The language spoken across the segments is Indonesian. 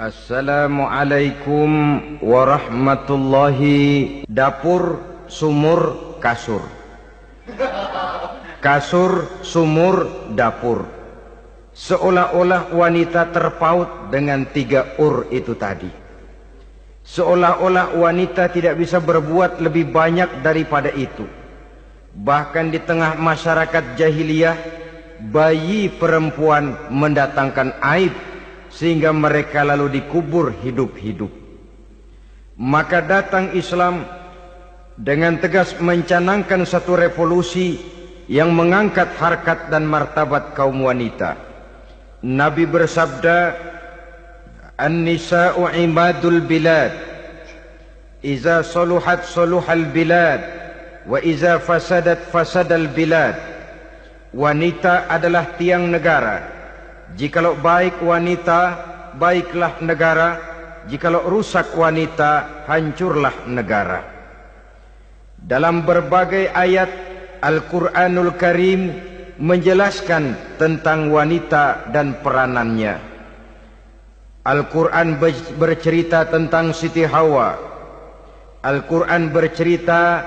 Assalamualaikum warahmatullahi. Dapur, sumur, kasur. Kasur, sumur, dapur. Seolah-olah wanita terpaut dengan 3 itu tadi. Seolah-olah wanita tidak bisa berbuat lebih banyak daripada itu. Bahkan di tengah masyarakat jahiliyah, bayi perempuan mendatangkan aib sehingga mereka lalu dikubur hidup-hidup. Maka datang Islam dengan tegas mencanangkan satu revolusi yang mengangkat harkat dan martabat kaum wanita. Nabi bersabda, "An-nisa'u imadul bilad, iza saluhat saluhal bilad, wa iza fasadat fasadal bilad." Wanita adalah tiang negara. Jikalau baik wanita, baiklah negara. Jikalau rusak wanita, hancurlah negara. Dalam berbagai ayat Al-Quranul Karim menjelaskan tentang wanita dan peranannya. Al-Quran bercerita tentang Siti Hawa. Al-Quran bercerita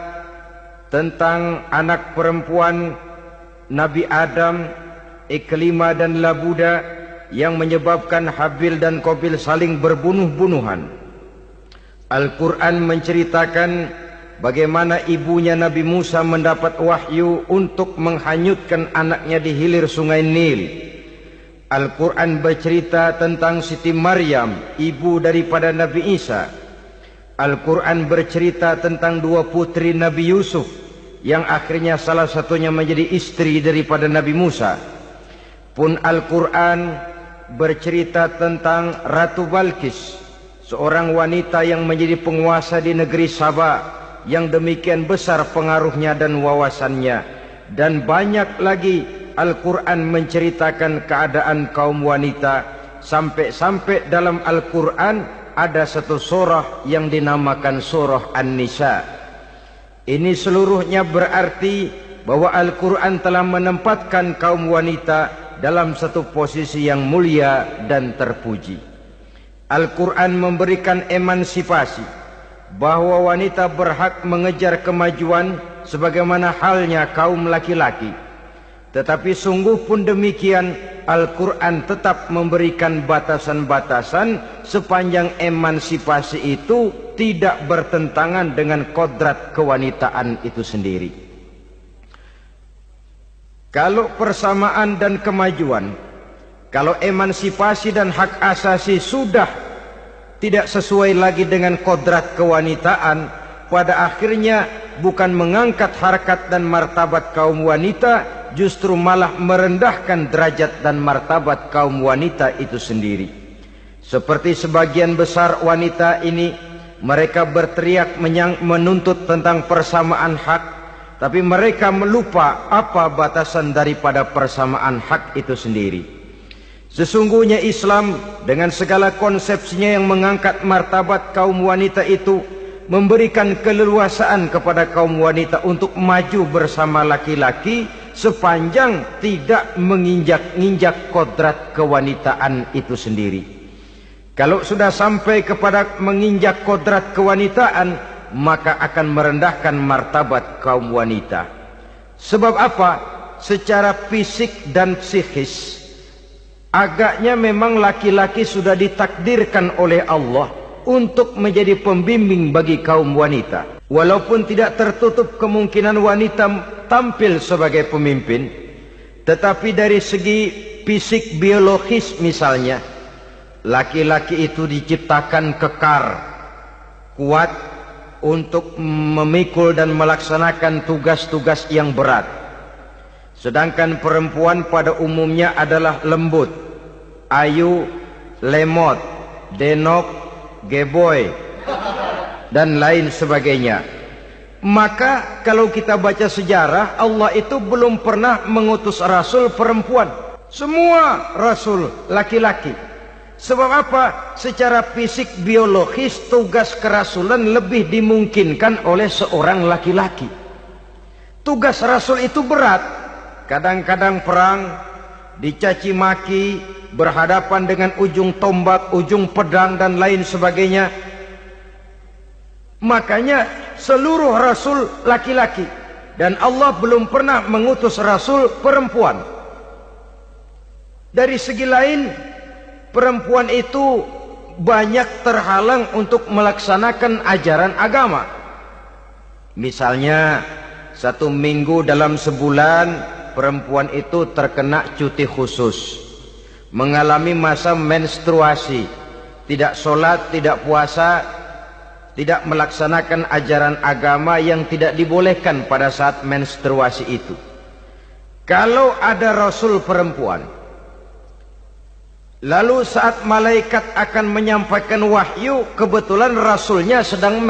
tentang anak perempuan Nabi Adam, Iklimah dan Labuda, yang menyebabkan Habil dan Qabil saling berbunuh-bunuhan. Al-Quran menceritakan bagaimana ibunya Nabi Musa mendapat wahyu untuk menghanyutkan anaknya di hilir sungai Nil. Al-Quran bercerita tentang Siti Maryam, ibu daripada Nabi Isa. Al-Quran bercerita tentang 2 putri Nabi Yusuf, yang akhirnya salah satunya menjadi istri daripada Nabi Musa. Pun Al-Quran bercerita tentang Ratu Balkis, seorang wanita yang menjadi penguasa di negeri Sabah, yang demikian besar pengaruhnya dan wawasannya. Dan banyak lagi Al-Quran menceritakan keadaan kaum wanita, sampai-sampai dalam Al-Quran ada satu surah yang dinamakan surah An-Nisa. Ini seluruhnya berarti bahwa Al-Quran telah menempatkan kaum wanita dalam satu posisi yang mulia dan terpuji. Al-Quran memberikan emansipasi, bahwa wanita berhak mengejar kemajuan sebagaimana halnya kaum laki-laki. Tetapi sungguh pun demikian, Al-Quran tetap memberikan batasan-batasan sepanjang emansipasi itu tidak bertentangan dengan kodrat kewanitaan itu sendiri. Kalau persamaan dan kemajuan, kalau emansipasi dan hak asasi sudah tidak sesuai lagi dengan kodrat kewanitaan, pada akhirnya bukan mengangkat harkat dan martabat kaum wanita, justru malah merendahkan derajat dan martabat kaum wanita itu sendiri. Seperti sebagian besar wanita ini, mereka berteriak menuntut tentang persamaan hak, tapi mereka melupa apa batasan daripada persamaan hak itu sendiri. Sesungguhnya Islam dengan segala konsepsinya yang mengangkat martabat kaum wanita itu, memberikan keleluasaan kepada kaum wanita untuk maju bersama laki-laki sepanjang tidak menginjak-injak kodrat kewanitaan itu sendiri. Kalau sudah sampai kepada menginjak kodrat kewanitaan, maka akan merendahkan martabat kaum wanita. Sebab apa? Secara fisik dan psikis, agaknya memang laki-laki sudah ditakdirkan oleh Allah untuk menjadi pembimbing bagi kaum wanita. Walaupun tidak tertutup kemungkinan wanita tampil sebagai pemimpin, tetapi dari segi fisik biologis misalnya, laki-laki itu diciptakan kekar, kuat untuk memikul dan melaksanakan tugas-tugas yang berat. Sedangkan perempuan pada umumnya adalah lembut, ayu, lemot, denok, geboy, dan lain sebagainya. Maka kalau kita baca sejarah, Allah itu belum pernah mengutus rasul perempuan. Semua rasul laki-laki. Sebab apa? Secara fisik biologis tugas kerasulan lebih dimungkinkan oleh seorang laki-laki. Tugas rasul itu berat. Kadang-kadang perang, dicaci maki, berhadapan dengan ujung tombak, ujung pedang dan lain sebagainya. Makanya seluruh rasul laki-laki, dan Allah belum pernah mengutus rasul perempuan. Dari segi lain, perempuan itu banyak terhalang untuk melaksanakan ajaran agama. Misalnya 1 minggu dalam sebulan perempuan itu terkena cuti khusus, mengalami masa menstruasi, tidak sholat, tidak puasa, tidak melaksanakan ajaran agama yang tidak dibolehkan pada saat menstruasi itu. Kalau ada rasul perempuan, lalu saat malaikat akan menyampaikan wahyu, kebetulan rasulnya sedang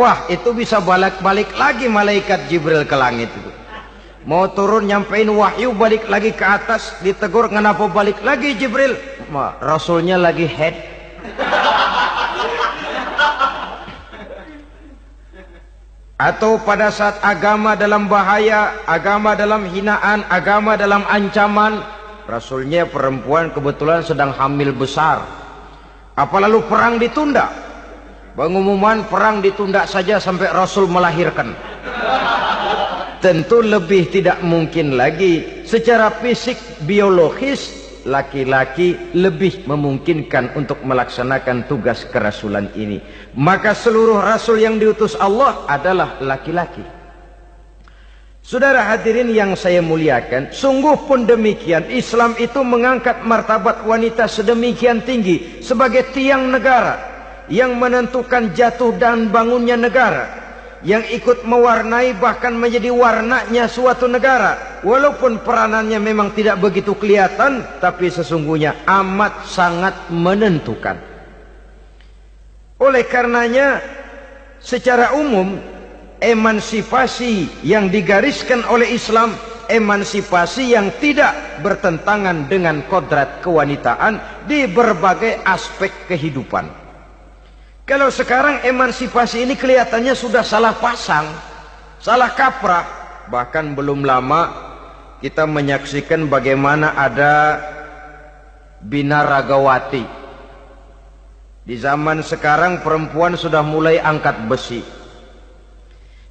wah, itu bisa balik-balik lagi malaikat Jibril ke langit itu. Mau turun nyampein wahyu, balik lagi ke atas, ditegur, kenapa balik lagi Jibril? Rasulnya lagi head. Atau pada saat agama dalam bahaya, agama dalam hinaan, agama dalam ancaman, rasulnya perempuan kebetulan sedang hamil besar. Apa lalu perang ditunda? Pengumuman perang ditunda saja sampai rasul melahirkan. Tentu lebih tidak mungkin lagi. Secara fisik biologis, laki-laki lebih memungkinkan untuk melaksanakan tugas kerasulan ini. Maka seluruh rasul yang diutus Allah adalah laki-laki. Saudara hadirin yang saya muliakan, sungguh pun demikian, Islam itu mengangkat martabat wanita sedemikian tinggi sebagai tiang negara yang menentukan jatuh dan bangunnya negara, yang ikut mewarnai bahkan menjadi warnanya suatu negara. Walaupun peranannya memang tidak begitu kelihatan, tapi sesungguhnya amat sangat menentukan. Oleh karenanya, secara umum, emansipasi yang digariskan oleh Islam, emansipasi yang tidak bertentangan dengan kodrat kewanitaan di berbagai aspek kehidupan. Kalau sekarang emansipasi ini kelihatannya sudah salah pasang, salah kaprah. Bahkan belum lama kita menyaksikan bagaimana ada binaragawati. Di zaman sekarang perempuan sudah mulai angkat besi.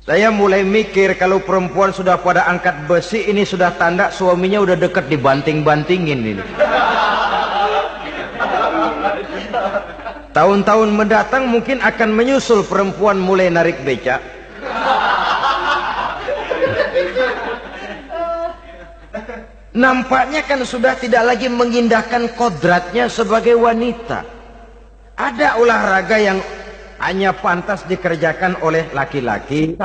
Saya mulai mikir kalau perempuan sudah pada angkat besi, ini sudah tanda suaminya udah deket dibanting-bantingin ini. Tahun-tahun mendatang mungkin akan menyusul perempuan mulai narik becak. Nampaknya kan sudah tidak lagi mengindahkan kodratnya sebagai wanita. Ada olahraga yang hanya pantas dikerjakan oleh laki-laki.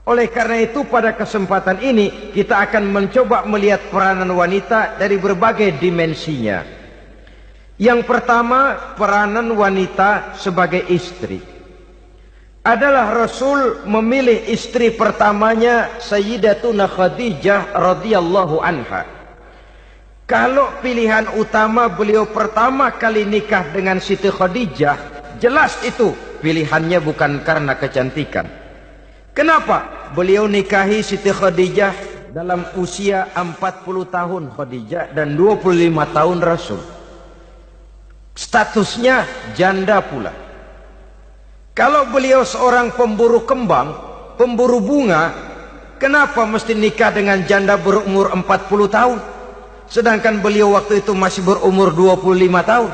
Oleh karena itu pada kesempatan ini kita akan mencoba melihat peranan wanita dari berbagai dimensinya. Yang pertama, peranan wanita sebagai istri. Adalah Rasul memilih istri pertamanya Sayyidatuna Khadijah radhiyallahu anha. Kalau pilihan utama beliau pertama kali nikah dengan Siti Khadijah, jelas itu pilihannya bukan karena kecantikan. Kenapa? Beliau nikahi Siti Khadijah dalam usia 40 tahun Khadijah dan 25 tahun Rasul. Statusnya janda pula. Kalau beliau seorang pemburu kembang, pemburu bunga, kenapa mesti nikah dengan janda berumur 40 tahun? Sedangkan beliau waktu itu masih berumur 25 tahun.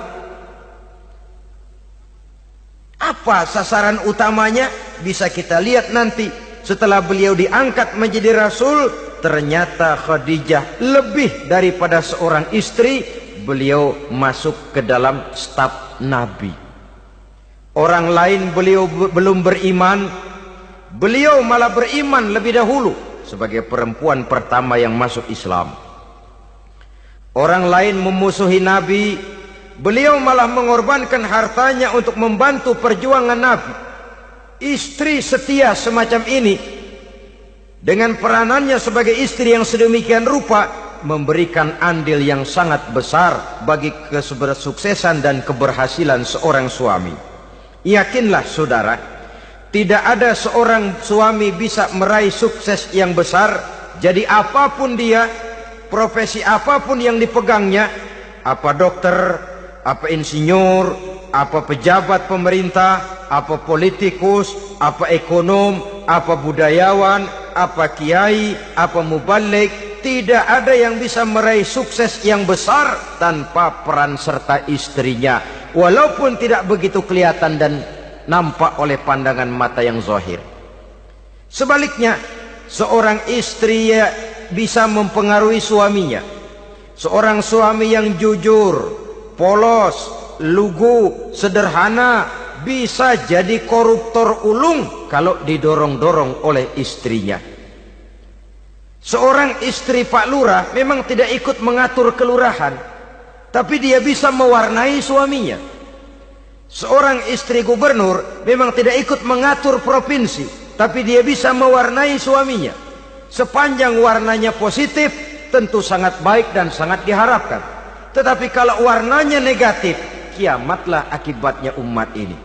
Apa sasaran utamanya? Bisa kita lihat nanti. Setelah beliau diangkat menjadi Rasul, ternyata Khadijah lebih daripada seorang istri, beliau masuk ke dalam staf Nabi. Orang lain beliau belum beriman, beliau malah beriman lebih dahulu sebagai perempuan pertama yang masuk Islam. Orang lain memusuhi Nabi, beliau malah mengorbankan hartanya untuk membantu perjuangan Nabi. Istri setia semacam ini, dengan peranannya sebagai istri yang sedemikian rupa, memberikan andil yang sangat besar bagi kesuksesan dan keberhasilan seorang suami. Yakinlah saudara, tidak ada seorang suami bisa meraih sukses yang besar, jadi apapun dia, profesi apapun yang dipegangnya, apa dokter, apa insinyur, apa pejabat pemerintah, apa politikus, apa ekonom, apa budayawan, apa kiai, apa mubalik, tidak ada yang bisa meraih sukses yang besar tanpa peran serta istrinya, walaupun tidak begitu kelihatan dan nampak oleh pandangan mata yang zahir. Sebaliknya, seorang istri bisa mempengaruhi suaminya. Seorang suami yang jujur, polos, lugu, sederhana, bisa jadi koruptor ulung kalau didorong-dorong oleh istrinya. Seorang istri Pak Lurah memang tidak ikut mengatur kelurahan, tapi dia bisa mewarnai suaminya. Seorang istri gubernur memang tidak ikut mengatur provinsi, tapi dia bisa mewarnai suaminya. Sepanjang warnanya positif, tentu sangat baik dan sangat diharapkan. Tetapi kalau warnanya negatif, kiamatlah akibatnya umat ini.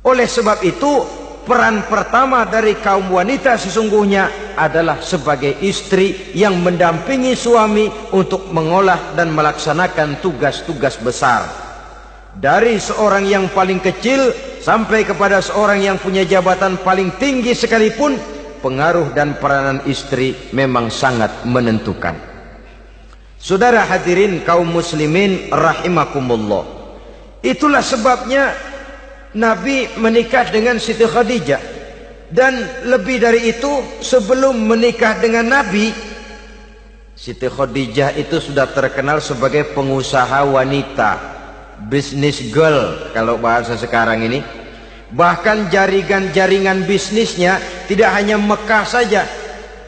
Oleh sebab itu, peran pertama dari kaum wanita sesungguhnya adalah sebagai istri yang mendampingi suami untuk mengolah dan melaksanakan tugas-tugas besar. Dari seorang yang paling kecil sampai kepada seorang yang punya jabatan paling tinggi sekalipun, pengaruh dan peranan istri memang sangat menentukan. Saudara hadirin kaum muslimin rahimakumullah, itulah sebabnya Nabi menikah dengan Siti Khadijah. Dan lebih dari itu, sebelum menikah dengan Nabi, Siti Khadijah itu sudah terkenal sebagai pengusaha wanita, business girl kalau bahasa sekarang ini. Bahkan jaringan bisnisnya tidak hanya Mekah saja,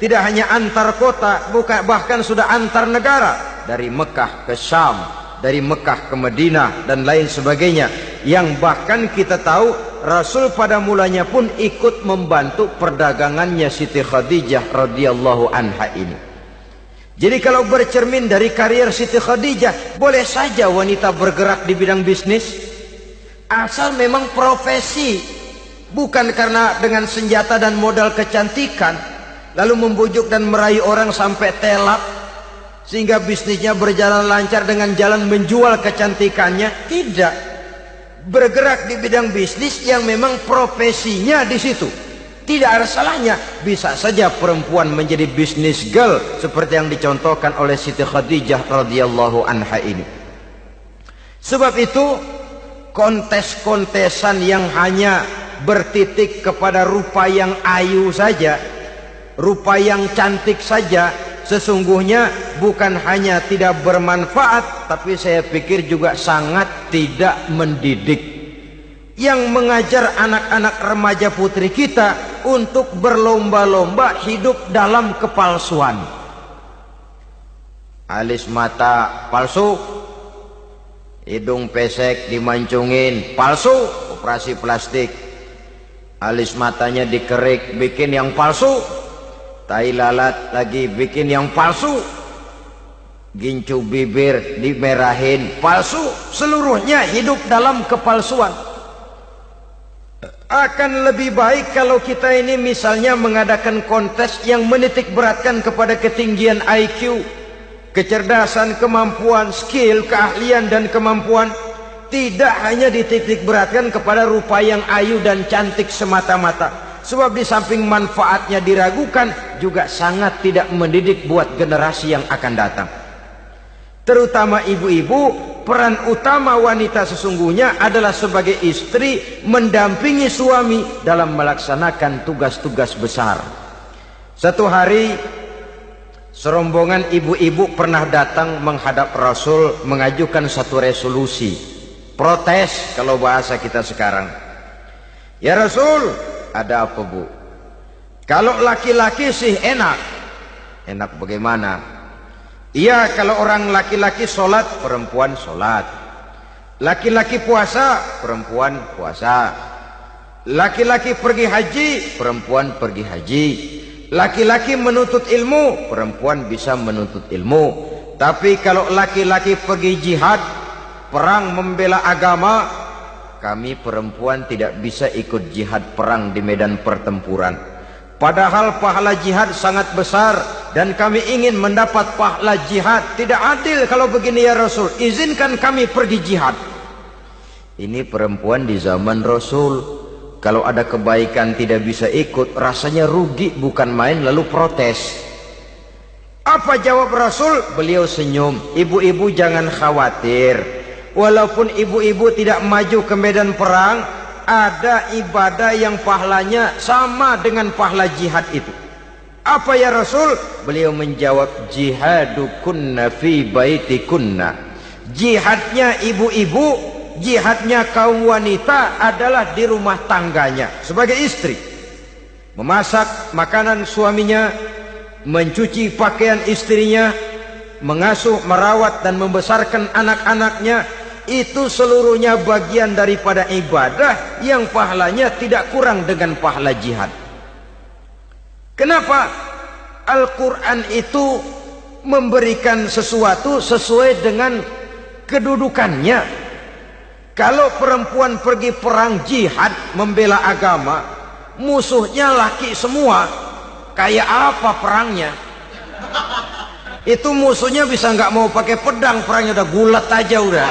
tidak hanya antar kota, bahkan sudah antar negara, dari Mekah ke Syam, dari Mekah ke Madinah dan lain sebagainya, yang bahkan kita tahu Rasul pada mulanya pun ikut membantu perdagangannya Siti Khadijah radhiyallahu anha ini. Jadi kalau bercermin dari karier Siti Khadijah, boleh saja wanita bergerak di bidang bisnis, asal memang profesi, bukan karena dengan senjata dan modal kecantikan lalu membujuk dan merayu orang sampai telak sehingga bisnisnya berjalan lancar dengan jalan menjual kecantikannya. Tidak, bergerak di bidang bisnis yang memang profesinya di situ. Tidak ada salahnya. Bisa saja perempuan menjadi business girl seperti yang dicontohkan oleh Siti Khadijah radhiyallahu anha ini. Sebab itu, kontes-kontesan yang hanya bertitik kepada rupa yang ayu saja, rupa yang cantik saja, sesungguhnya bukan hanya tidak bermanfaat, tapi saya pikir juga sangat tidak mendidik. Yang mengajar anak-anak remaja putri kita untuk berlomba-lomba hidup dalam kepalsuan. Alis mata palsu, hidung pesek dimancungin palsu, operasi plastik. Alis matanya dikerik, bikin yang palsu. Tai lalat lagi bikin yang palsu. Gincu bibir dimerahin, palsu. Seluruhnya hidup dalam kepalsuan. Akan lebih baik kalau kita ini misalnya mengadakan kontes yang menitik beratkan kepada ketinggian IQ, kecerdasan, kemampuan, skill, keahlian dan kemampuan. Tidak hanya dititik beratkan kepada rupa yang ayu dan cantik semata-mata. Sebab di samping manfaatnya diragukan, juga sangat tidak mendidik buat generasi yang akan datang. Terutama ibu-ibu, peran utama wanita sesungguhnya adalah sebagai istri mendampingi suami dalam melaksanakan tugas-tugas besar. Satu hari, serombongan ibu-ibu pernah datang menghadap Rasul mengajukan satu resolusi, protes kalau bahasa kita sekarang. Ya Rasul, ada apa bu? Kalau laki-laki sih enak. Enak bagaimana? Iya, kalau orang laki-laki sholat, perempuan sholat. Laki-laki puasa, perempuan puasa. Laki-laki pergi haji, perempuan pergi haji. Laki-laki menuntut ilmu, perempuan bisa menuntut ilmu. Tapi kalau laki-laki pergi jihad, perang membela agama, kami perempuan tidak bisa ikut jihad perang di medan pertempuran. Padahal pahala jihad sangat besar. dan kami ingin mendapat pahala jihad. Tidak adil kalau begini ya Rasul, izinkan kami pergi jihad. Ini perempuan di zaman Rasul. Kalau ada kebaikan tidak bisa ikut, rasanya rugi bukan main, lalu protes. Apa jawab Rasul? Beliau senyum. Ibu-ibu jangan khawatir. Walaupun ibu-ibu tidak maju ke medan perang, ada ibadah yang pahalanya sama dengan pahala jihad itu. Apa ya Rasul? Beliau menjawab, jihadukunna fi baitikunna. Jihadnya ibu-ibu, jihadnya kaum wanita adalah di rumah tangganya sebagai istri. Memasak makanan suaminya, mencuci pakaian istrinya, mengasuh, merawat dan membesarkan anak-anaknya, itu seluruhnya bagian daripada ibadah yang pahalanya tidak kurang dengan pahala jihad. Kenapa? Al-Quran itu memberikan sesuatu sesuai dengan kedudukannya. Kalau perempuan pergi perang jihad membela agama, musuhnya laki semua, kayak apa perangnya? Itu musuhnya bisa nggak mau pakai pedang, perangnya udah gulat aja udah.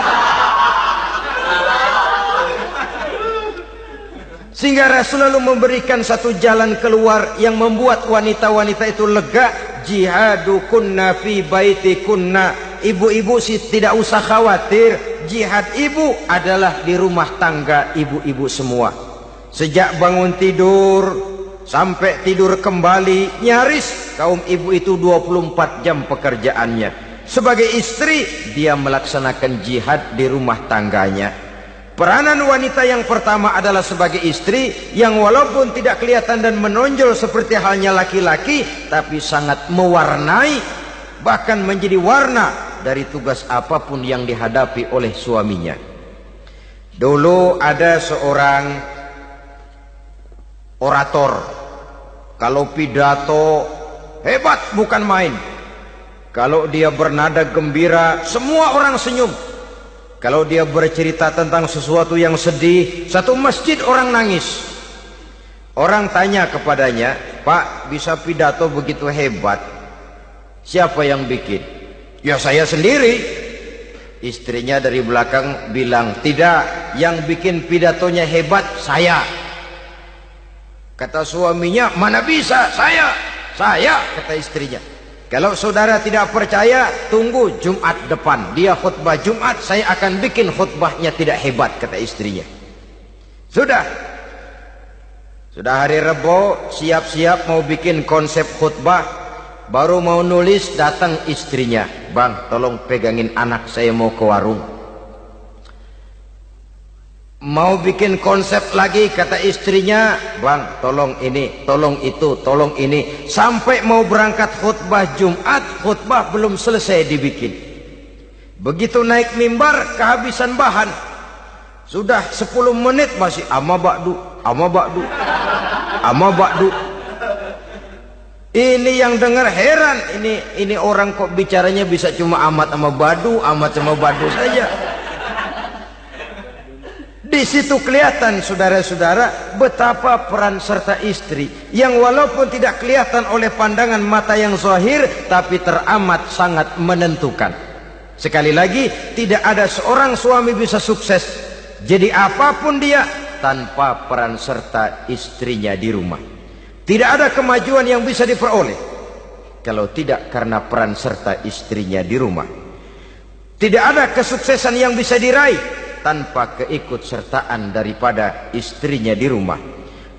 Sehingga Rasul lalu memberikan satu jalan keluar yang membuat wanita-wanita itu lega. Jihadukunna fi baitikunna. Ibu-ibu sih tidak usah khawatir, jihad ibu adalah di rumah tangga ibu-ibu semua. Sejak bangun tidur sampai tidur kembali, nyaris kaum ibu itu 24 jam pekerjaannya. Sebagai istri, dia melaksanakan jihad di rumah tangganya. Peranan wanita yang pertama adalah sebagai istri, yang walaupun tidak kelihatan dan menonjol seperti halnya laki-laki, tapi sangat mewarnai, bahkan menjadi warna dari tugas apapun yang dihadapi oleh suaminya. Dulu ada seorang orator, kalau pidato hebat bukan main. Kalau dia bernada gembira, semua orang senyum. Kalau dia bercerita tentang sesuatu yang sedih, satu masjid orang nangis. Orang tanya kepadanya, Pak, bisa pidato begitu hebat, siapa yang bikin? Ya saya sendiri. Istrinya dari belakang bilang, tidak, yang bikin pidatonya hebat saya. Kata suaminya, mana bisa, saya, kata istrinya. Kalau saudara tidak percaya, tunggu Jumat depan, dia khutbah Jumat, saya akan bikin khutbahnya tidak hebat, kata istrinya. Sudah hari Rebo, siap-siap mau bikin konsep khutbah. Baru mau nulis, datang istrinya, Bang, tolong pegangin anak, saya mau ke warung. Mau bikin konsep lagi, kata istrinya, Bang, tolong ini, tolong itu, tolong ini. Sampai mau berangkat khutbah Jumat, khutbah belum selesai dibikin. Begitu naik mimbar, kehabisan bahan. Sudah 10 menit masih ama bakdu. Ini yang dengar heran, ini orang kok bicaranya bisa cuma amat sama badu saja. Di situ kelihatan saudara-saudara betapa peran serta istri yang walaupun tidak kelihatan oleh pandangan mata yang zahir, tapi teramat sangat menentukan. Sekali lagi, tidak ada seorang suami bisa sukses jadi apapun dia tanpa peran serta istrinya di rumah. Tidak ada kemajuan yang bisa diperoleh kalau tidak karena peran serta istrinya di rumah. Tidak ada kesuksesan yang bisa diraih tanpa keikutsertaan daripada istrinya di rumah.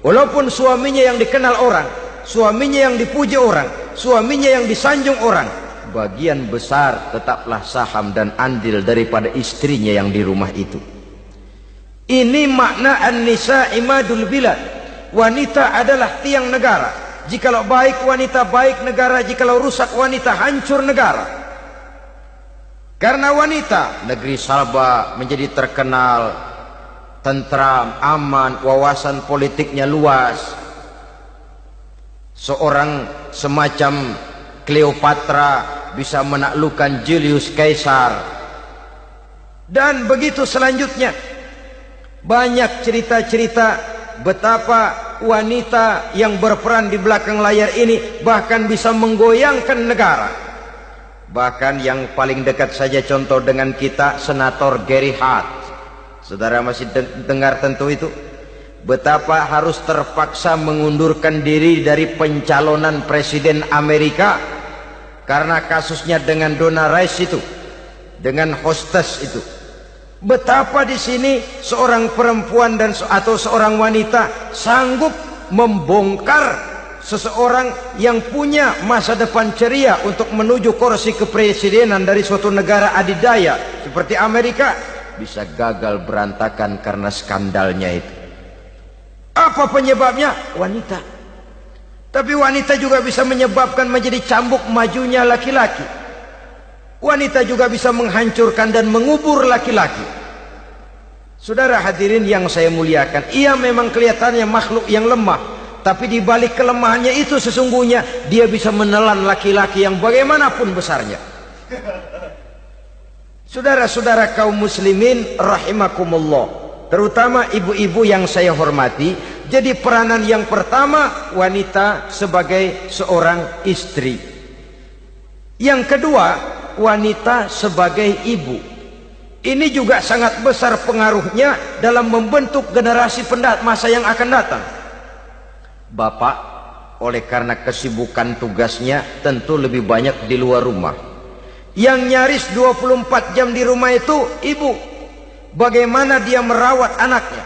Walaupun suaminya yang dikenal orang, suaminya yang dipuji orang, suaminya yang disanjung orang, bagian besar tetaplah saham dan andil daripada istrinya yang di rumah itu. Ini makna an-nisa imadul bilad. Wanita adalah tiang negara. Jikalau baik wanita, baik negara. Jikalau rusak wanita, hancur negara. Karena wanita, negeri Sabah menjadi terkenal, tentram, aman, wawasan politiknya luas. Seorang semacam Cleopatra bisa menaklukkan Julius Caesar. Dan begitu selanjutnya. Banyak cerita-cerita betapa wanita yang berperan di belakang layar ini bahkan bisa menggoyangkan negara. Bahkan yang paling dekat saja contoh dengan kita, Senator Gary Hart. Saudara masih dengar tentu itu. Betapa harus terpaksa mengundurkan diri dari pencalonan presiden Amerika karena kasusnya dengan Donna Rice itu, dengan hostess itu. Betapa di sini seorang perempuan atau seorang wanita sanggup membongkar seseorang yang punya masa depan ceria untuk menuju kursi kepresidenan dari suatu negara adidaya seperti Amerika, bisa gagal berantakan karena skandalnya itu. Apa penyebabnya? Wanita. Tapi wanita juga bisa menyebabkan menjadi cambuk majunya laki-laki. Wanita juga bisa menghancurkan dan mengubur laki-laki. Saudara hadirin yang saya muliakan, ia memang kelihatannya makhluk yang lemah, tapi di balik kelemahannya itu sesungguhnya dia bisa menelan laki-laki yang bagaimanapun besarnya. Saudara-saudara kaum muslimin rahimakumullah, terutama ibu-ibu yang saya hormati, jadi peranan yang pertama wanita sebagai seorang istri. Yang kedua, wanita sebagai ibu. Ini juga sangat besar pengaruhnya dalam membentuk generasi masa yang akan datang. Bapak, oleh karena kesibukan tugasnya, tentu lebih banyak di luar rumah. Yang nyaris 24 jam di rumah itu ibu. Bagaimana dia merawat anaknya,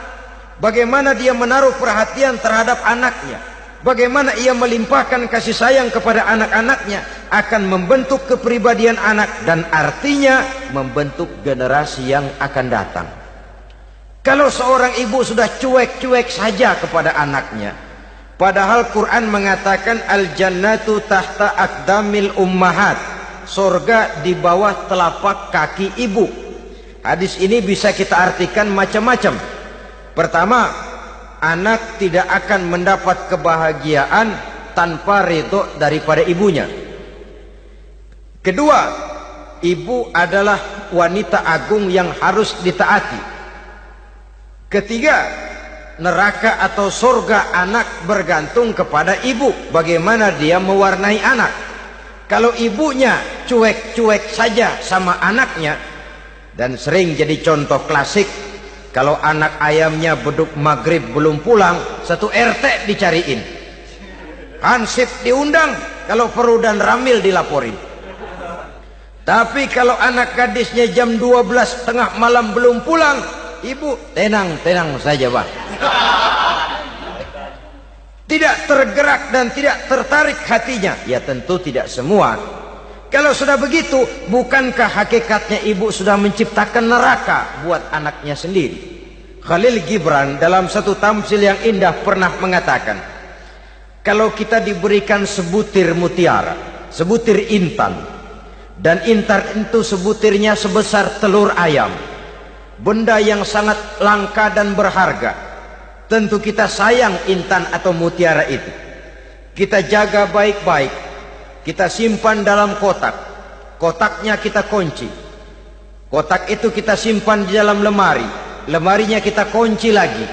bagaimana dia menaruh perhatian terhadap anaknya, bagaimana ia melimpahkan kasih sayang kepada anak-anaknya, akan membentuk kepribadian anak dan artinya membentuk generasi yang akan datang. Kalau seorang ibu sudah cuek-cuek saja kepada anaknya, padahal Quran mengatakan al-jannatu tahta aqdamil ummahat, surga di bawah telapak kaki ibu. Hadis ini bisa kita artikan macam-macam. Pertama, anak tidak akan mendapat kebahagiaan tanpa ridho daripada ibunya. Kedua, ibu adalah wanita agung yang harus ditaati. Ketiga, neraka atau surga anak bergantung kepada ibu, bagaimana dia mewarnai anak. Kalau ibunya cuek-cuek saja sama anaknya, dan sering jadi contoh klasik, kalau anak ayamnya beduk maghrib belum pulang, satu RT dicariin, hansip diundang, kalau perlu dan ramil dilaporin. Tapi kalau anak gadisnya jam 12 tengah malam belum pulang, ibu tenang-tenang saja Pak. Tidak tergerak dan tidak tertarik hatinya. Ya tentu tidak semua. Kalau sudah begitu, bukankah hakikatnya ibu sudah menciptakan neraka buat anaknya sendiri? Khalil Gibran dalam satu tamsil yang indah pernah mengatakan, kalau kita diberikan sebutir mutiara, sebutir intan, dan intan itu sebutirnya sebesar telur ayam, benda yang sangat langka dan berharga, tentu kita sayang intan atau mutiara itu. Kita jaga baik-baik, kita simpan dalam kotak, kotaknya kita kunci, kotak itu kita simpan di dalam lemari, lemarinya kita kunci lagi,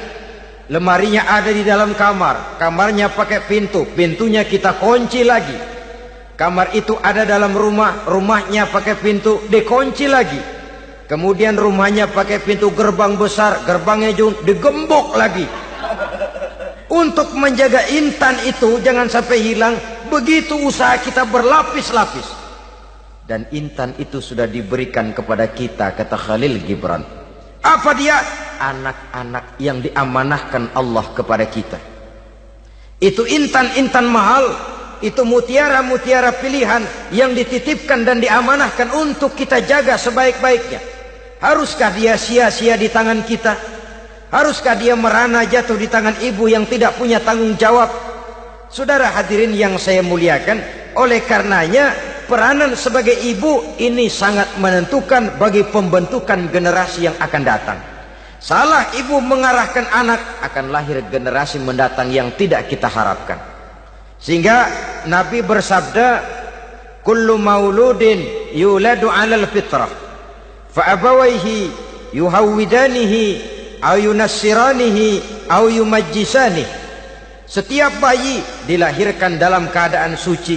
lemarinya ada di dalam kamar, kamarnya pakai pintu, pintunya kita kunci lagi, kamar itu ada dalam rumah, rumahnya pakai pintu, dikunci lagi, kemudian rumahnya pakai pintu gerbang besar, gerbangnya juga digembok lagi. Untuk menjaga intan itu jangan sampai hilang, begitu usaha kita berlapis-lapis. Dan intan itu sudah diberikan kepada kita, kata Khalil Gibran. Apa dia? Anak-anak yang diamanahkan Allah kepada kita. Itu intan-intan mahal, itu mutiara-mutiara pilihan yang dititipkan dan diamanahkan untuk kita jaga sebaik-baiknya. Haruskah dia sia-sia di tangan kita? Haruskah dia merana jatuh di tangan ibu yang tidak punya tanggung jawab? Saudara hadirin yang saya muliakan, oleh karenanya peranan sebagai ibu ini sangat menentukan bagi pembentukan generasi yang akan datang. Salah ibu mengarahkan anak, akan lahir generasi mendatang yang tidak kita harapkan. Sehingga Nabi bersabda, kullu mauludin yuladu 'alal fitrah fa abawaihi yuhawwidanihi aw yunassiranihi aw yumajjisanihi. Setiap bayi dilahirkan dalam keadaan suci.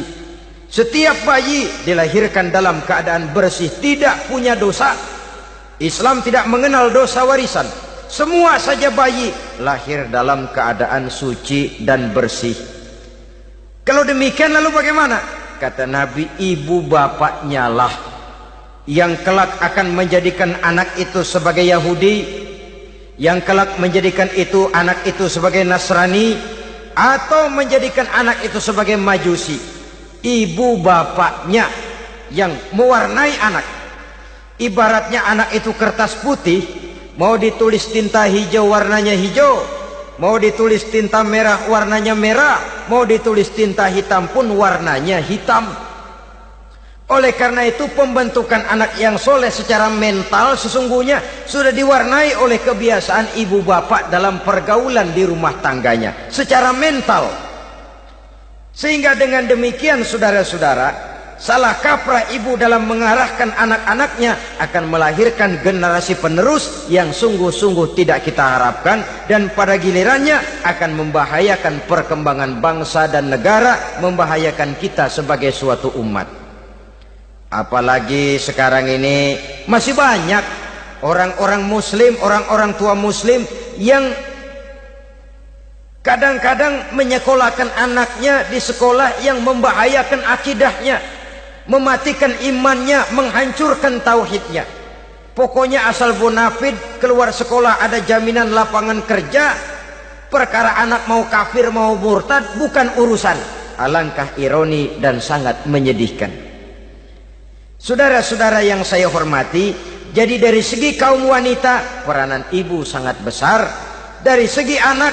Setiap bayi dilahirkan dalam keadaan bersih, tidak punya dosa. Islam tidak mengenal dosa warisan. Semua saja bayi lahir dalam keadaan suci dan bersih. Kalau demikian lalu bagaimana? Kata Nabi, ibu bapaknya lah yang kelak akan menjadikan anak itu sebagai Yahudi, yang kelak menjadikan itu anak itu sebagai Nasrani, atau menjadikan anak itu sebagai Majusi. Ibu bapaknya yang mewarnai anak. Ibaratnya anak itu kertas putih, mau ditulis tinta hijau warnanya hijau, mau ditulis tinta merah warnanya merah, mau ditulis tinta hitam pun warnanya hitam. Oleh karena itu pembentukan anak yang soleh secara mental sesungguhnya sudah diwarnai oleh kebiasaan ibu bapak dalam pergaulan di rumah tangganya secara mental. Sehingga dengan demikian saudara-saudara, salah kaprah ibu dalam mengarahkan anak-anaknya akan melahirkan generasi penerus yang sungguh-sungguh tidak kita harapkan, dan pada gilirannya akan membahayakan perkembangan bangsa dan negara, membahayakan kita sebagai suatu umat. Apalagi sekarang ini masih banyak orang-orang muslim, orang-orang tua muslim yang kadang-kadang menyekolahkan anaknya di sekolah yang membahayakan akidahnya, mematikan imannya, menghancurkan tauhidnya. Pokoknya asal bonafid keluar sekolah ada jaminan lapangan kerja. Perkara anak mau kafir mau murtad bukan urusan. Alangkah ironi dan sangat menyedihkan. Saudara-saudara yang saya hormati, jadi dari segi kaum wanita peranan ibu sangat besar. Dari segi anak,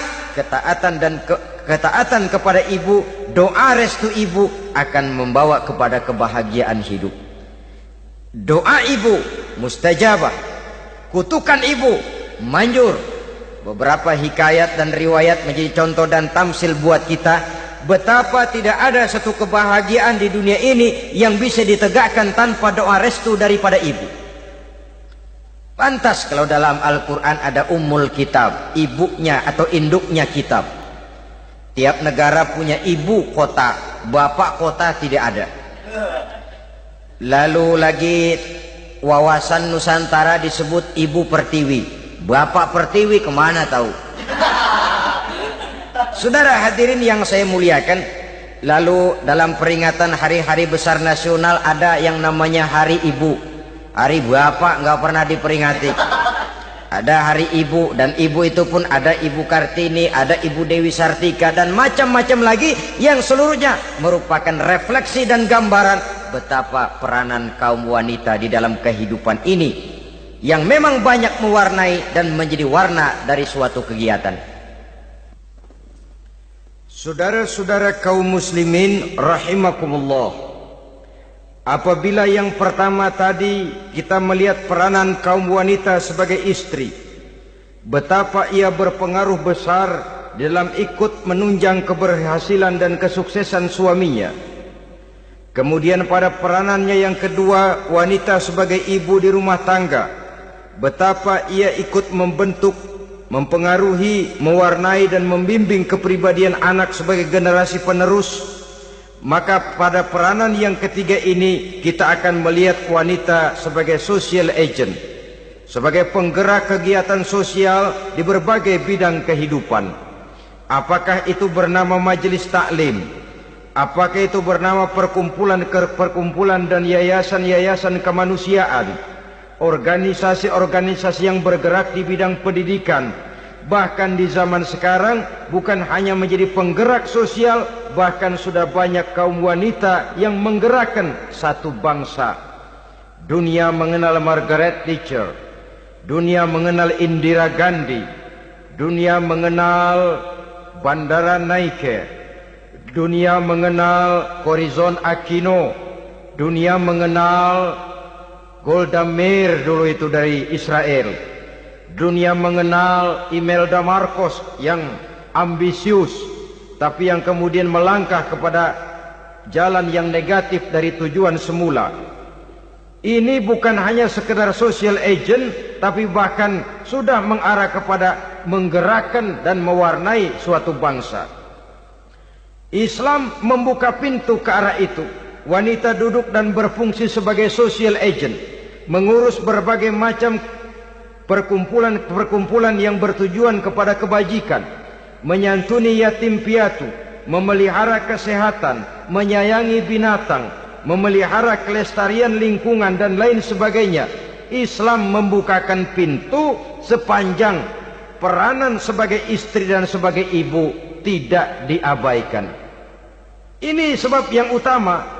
ketaatan kepada ibu, doa restu ibu akan membawa kepada kebahagiaan hidup. Doa ibu mustajabah, kutukan ibu manjur. Beberapa hikayat dan riwayat menjadi contoh dan tamsil buat kita betapa tidak ada satu kebahagiaan di dunia ini yang bisa ditegakkan tanpa doa restu daripada ibu. Pantas kalau dalam Al-Quran ada ummul kitab, ibunya atau induknya kitab. Tiap negara punya ibu kota, bapak kota tidak ada. Lalu lagi wawasan Nusantara disebut ibu pertiwi, bapak pertiwi kemana tahu. Saudara hadirin yang saya muliakan, lalu dalam peringatan hari-hari besar nasional ada yang namanya Hari Ibu. Hari bapak nggak pernah diperingati. Ada Hari Ibu, dan ibu itu pun ada Ibu Kartini, ada Ibu Dewi Sartika, dan macam-macam lagi yang seluruhnya merupakan refleksi dan gambaran betapa peranan kaum wanita di dalam kehidupan ini yang memang banyak mewarnai dan menjadi warna dari suatu kegiatan. Saudara-saudara kaum muslimin rahimakumullah, apabila yang pertama tadi kita melihat peranan kaum wanita sebagai istri, betapa ia berpengaruh besar dalam ikut menunjang keberhasilan dan kesuksesan suaminya. Kemudian pada peranannya yang kedua, wanita sebagai ibu di rumah tangga, betapa ia ikut membentuk, mempengaruhi, mewarnai dan membimbing kepribadian anak sebagai generasi penerus. Maka pada peranan yang ketiga ini kita akan melihat wanita sebagai social agent, sebagai penggerak kegiatan sosial di berbagai bidang kehidupan. Apakah itu bernama majelis taklim, apakah itu bernama perkumpulan dan yayasan-yayasan kemanusiaan, organisasi-organisasi yang bergerak di bidang pendidikan. Bahkan di zaman sekarang bukan hanya menjadi penggerak sosial, bahkan sudah banyak kaum wanita yang menggerakkan satu bangsa. Dunia mengenal Margaret Thatcher, dunia mengenal Indira Gandhi, dunia mengenal Bandara Naike, dunia mengenal Corazon Aquino, dunia mengenal Golda Meir dulu itu dari Israel. Dunia mengenal Imelda Marcos yang ambisius, tapi yang kemudian melangkah kepada jalan yang negatif dari tujuan semula. Ini bukan hanya sekedar social agent, tapi bahkan sudah mengarah kepada menggerakkan dan mewarnai suatu bangsa. Islam membuka pintu ke arah itu. Wanita duduk dan berfungsi sebagai social agent, mengurus berbagai macam perkumpulan-perkumpulan yang bertujuan kepada kebajikan, menyantuni yatim piatu, memelihara kesehatan, menyayangi binatang, memelihara kelestarian lingkungan dan lain sebagainya. Islam membukakan pintu sepanjang peranan sebagai istri dan sebagai ibu tidak diabaikan. Ini sebab yang utama.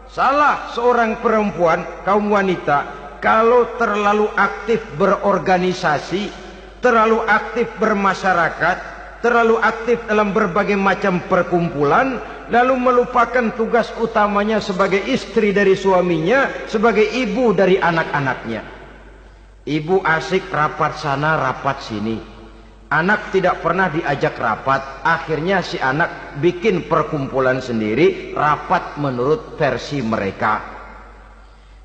Salah seorang perempuan, kaum wanita, kalau terlalu aktif berorganisasi, terlalu aktif bermasyarakat, terlalu aktif dalam berbagai macam perkumpulan, lalu melupakan tugas utamanya sebagai istri dari suaminya, sebagai ibu dari anak-anaknya. Ibu asik rapat sana, rapat sini. Anak tidak pernah diajak rapat, akhirnya si anak bikin perkumpulan sendiri, rapat menurut versi mereka.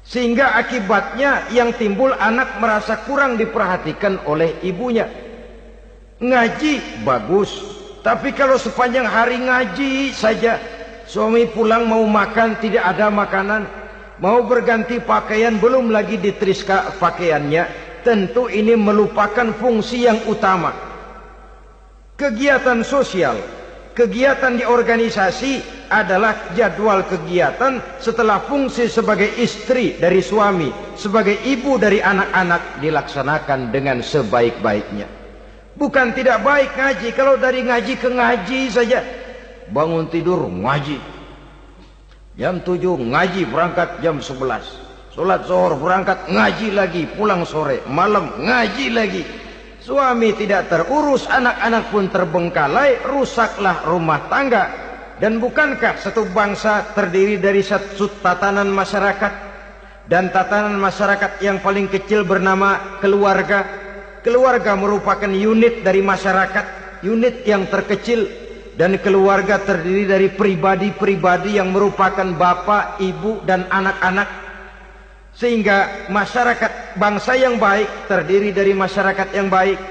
Sehingga akibatnya yang timbul anak merasa kurang diperhatikan oleh ibunya. Ngaji bagus, tapi kalau sepanjang hari ngaji saja, suami pulang mau makan tidak ada makanan, mau berganti pakaian belum lagi diteriska pakaiannya, tentu ini melupakan fungsi yang utama. Kegiatan sosial, kegiatan di organisasi adalah jadwal kegiatan setelah fungsi sebagai istri dari suami, sebagai ibu dari anak-anak dilaksanakan dengan sebaik-baiknya. Bukan tidak baik ngaji, kalau dari ngaji ke ngaji saja. Bangun tidur ngaji, jam 7 ngaji, berangkat jam 11. Sholat zuhur berangkat ngaji lagi, pulang sore, malam ngaji lagi. Suami tidak terurus, anak-anak pun terbengkalai, rusaklah rumah tangga. Dan bukankah satu bangsa terdiri dari satu tatanan masyarakat? Dan tatanan masyarakat yang paling kecil bernama keluarga. Keluarga merupakan unit dari masyarakat, unit yang terkecil. Dan keluarga terdiri dari pribadi-pribadi yang merupakan bapak, ibu, dan anak-anak. Sehingga masyarakat bangsa yang baik terdiri dari masyarakat yang baik.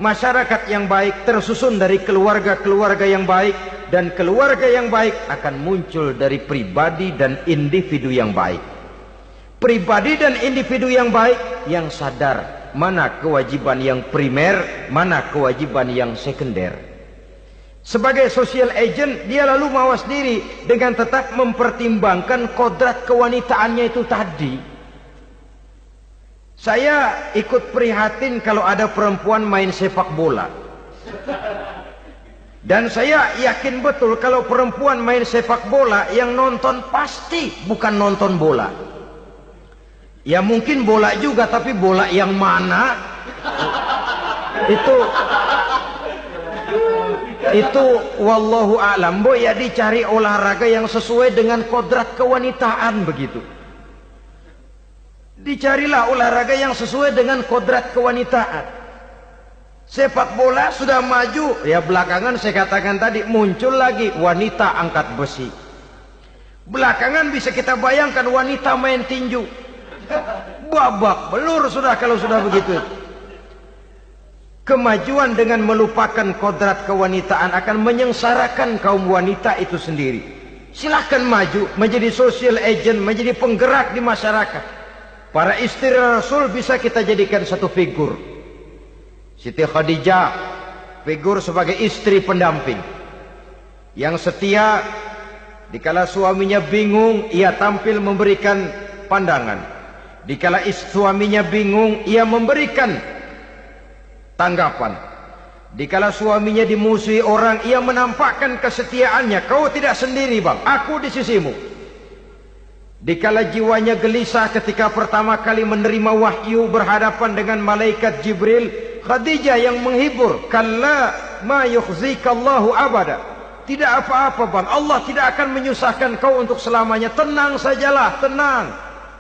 Masyarakat yang baik tersusun dari keluarga-keluarga yang baik. Dan keluarga yang baik akan muncul dari pribadi dan individu yang baik. Pribadi dan individu yang baik yang sadar mana kewajiban yang primer, mana kewajiban yang sekunder. Sebagai social agent, dia lalu mawas diri dengan tetap mempertimbangkan kodrat kewanitaannya itu tadi. Saya ikut prihatin kalau ada perempuan main sepak bola. Dan saya yakin betul kalau perempuan main sepak bola, yang nonton pasti bukan nonton bola. Ya mungkin bola juga, tapi bola yang mana? Itu wallahu a'lam. Ya dicari olahraga yang sesuai dengan kodrat kewanitaan begitu. Dicarilah olahraga yang sesuai dengan kodrat kewanitaan. Sepak bola sudah maju, ya belakangan saya katakan tadi muncul lagi wanita angkat besi. Belakangan bisa kita bayangkan wanita main tinju. Babak belur sudah kalau sudah begitu. Kemajuan dengan melupakan kodrat kewanitaan akan menyengsarakan kaum wanita itu sendiri. Silahkan maju menjadi social agent, menjadi penggerak di masyarakat. Para istri Rasul bisa kita jadikan satu figur. Siti Khadijah, figur sebagai istri pendamping yang setia. Dikala suaminya bingung, ia tampil memberikan pandangan. Dikala suaminya bingung, ia memberikan tanggapan. Dikala suaminya dimusuhi orang, ia menampakkan kesetiaannya. Kau tidak sendiri bang, aku di sisimu. Dikala jiwanya gelisah ketika pertama kali menerima wahyu berhadapan dengan malaikat Jibril, Khadijah yang menghibur. Kalla ma yukhzikallahu abada. Tidak apa-apa bang, Allah tidak akan menyusahkan kau untuk selamanya. Tenang sajalah, tenang.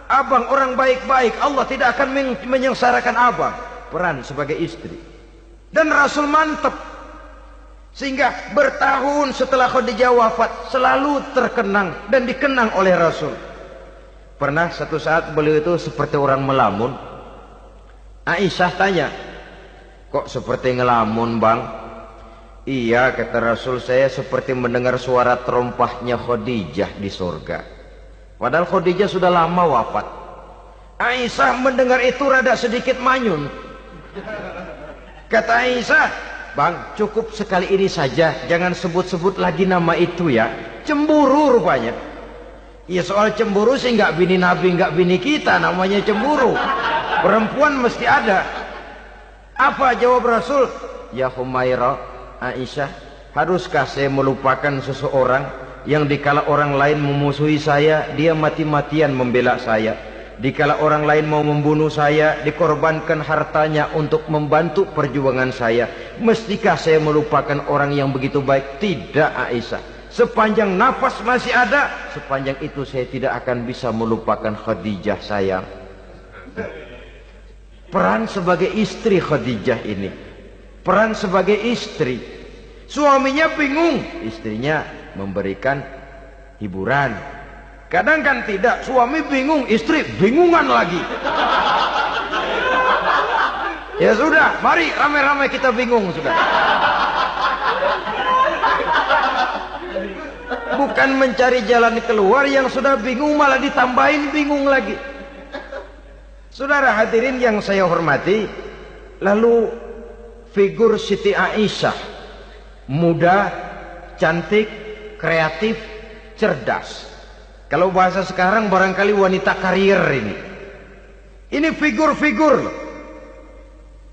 Abang orang baik-baik, Allah tidak akan menyengsarakan abang. Peran sebagai istri. Dan Rasul mantap. Sehingga bertahun setelah Khadijah wafat, selalu terkenang dan dikenang oleh Rasul. Pernah satu saat beliau itu seperti orang melamun. Aisyah tanya, kok seperti ngelamun bang? Iya, kata Rasul, saya seperti mendengar suara terompahnya Khadijah di surga. Padahal Khadijah sudah lama wafat. Aisyah mendengar itu rada sedikit manyun. Kata Aisyah, bang, cukup sekali ini saja, jangan sebut-sebut lagi nama itu ya. Cemburu rupanya. Ya soal cemburu sih nggak bini Nabi, nggak bini kita, namanya cemburu. Perempuan mesti ada. Apa jawab Rasul? Ya Humairah, Aisyah, haruskah saya melupakan seseorang yang dikala orang lain memusuhi saya, dia mati-matian membela saya. Dikala orang lain mau membunuh saya, dikorbankan hartanya untuk membantu perjuangan saya. Mestikah saya melupakan orang yang begitu baik? Tidak, Aisyah. Sepanjang nafas masih ada, sepanjang itu saya tidak akan bisa melupakan Khadijah sayang. Peran sebagai istri Khadijah ini, peran sebagai istri. Suaminya bingung, istrinya memberikan hiburan. Kadang kan tidak, suami bingung, istri bingungan lagi. Ya sudah, mari ramai-ramai kita bingung sudah. Bukan mencari jalan keluar, yang sudah bingung malah ditambahin bingung lagi. Saudara hadirin yang saya hormati, lalu figur Siti Aisyah, muda, cantik, kreatif, cerdas. Kalau bahasa sekarang barangkali wanita karier ini. Ini figur-figur loh.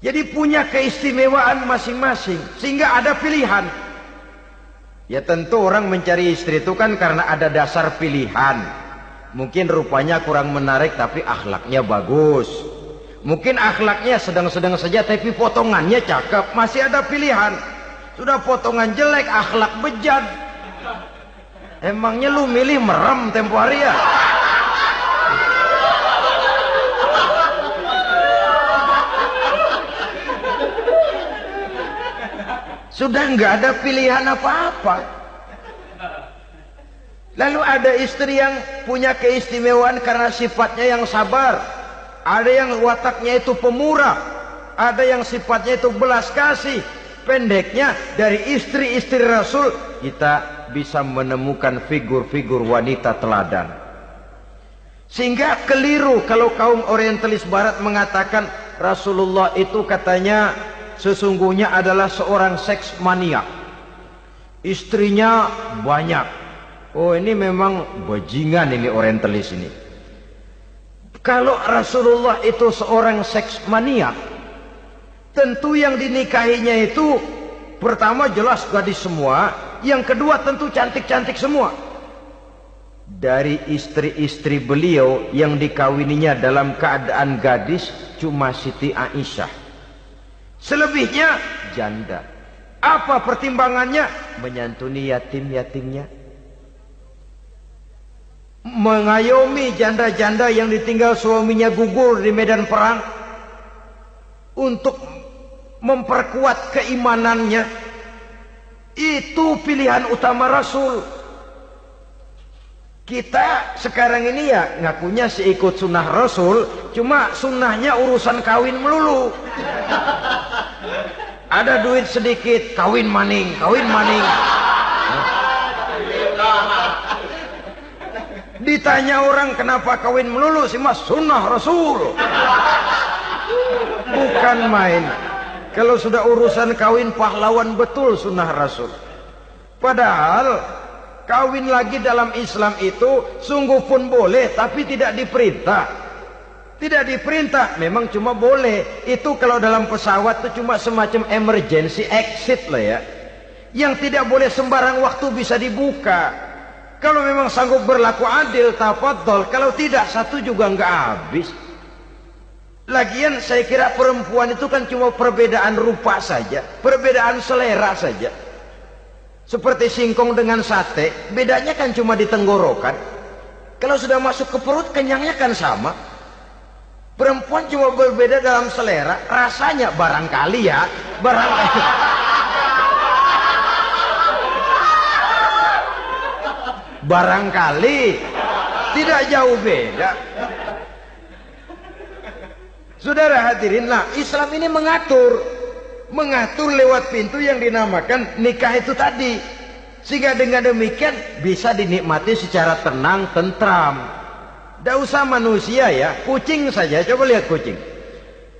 Jadi punya keistimewaan masing-masing, sehingga ada pilihan. Ya tentu orang mencari istri itu kan karena ada dasar pilihan. Mungkin rupanya kurang menarik tapi akhlaknya bagus. Mungkin akhlaknya sedang-sedang saja tapi potongannya cakep, masih ada pilihan. Sudah potongan jelek, akhlak bejat. Emangnya lu milih merem tempo hari ya? Sudah nggak ada pilihan apa-apa. Lalu ada istri yang punya keistimewaan karena sifatnya yang sabar. Ada yang wataknya itu pemurah. Ada yang sifatnya itu belas kasih. Pendeknya, dari istri-istri Rasul kita bisa menemukan figur-figur wanita teladan. Sehingga keliru kalau kaum orientalis barat mengatakan Rasulullah itu katanya sesungguhnya adalah seorang seks maniak. Istrinya banyak. Oh, ini memang bajingan ini orientalis ini. Kalau Rasulullah itu seorang seks maniak, tentu yang dinikahinya itu pertama jelas gadis semua, yang kedua tentu cantik-cantik semua. Dari istri-istri beliau yang dikawininya dalam keadaan gadis cuma Siti Aisyah. Selebihnya janda. Apa pertimbangannya? Menyantuni yatim-yatimnya, mengayomi janda-janda yang ditinggal suaminya gugur di medan perang, untuk memperkuat keimanannya. Itu pilihan utama Rasul. Kita sekarang ini ya ngakunya sih ikut sunnah Rasul, cuma sunnahnya urusan kawin melulu. Ada duit sedikit, kawin maning, kawin maning. Ditanya orang kenapa kawin melulu, sih mas sunnah Rasul. Bukan main. Kalau sudah urusan kawin pahlawan betul sunnah Rasul. Padahal kawin lagi dalam Islam itu sungguh pun boleh, tapi tidak diperintah. Tidak diperintah, memang cuma boleh. Itu kalau dalam pesawat itu cuma semacam emergency exit lah ya. Yang tidak boleh sembarang waktu bisa dibuka. Kalau memang sanggup berlaku adil, tafadhol. Kalau tidak, satu juga nggak habis. Lagian saya kira perempuan itu kan cuma perbedaan rupa saja, perbedaan selera saja. Seperti singkong dengan sate, bedanya kan cuma di tenggorokan. Kalau sudah masuk ke perut, kenyangnya kan sama. Perempuan cuma berbeda dalam selera, rasanya barangkali ya, barangkali. Barangkali tidak jauh beda. Saudara hadirin, lah Islam ini mengatur. mengatur lewat pintu yang dinamakan nikah itu tadi, sehingga dengan demikian bisa dinikmati secara tenang, tentram. Tidak usah manusia ya, kucing saja. Coba lihat kucing.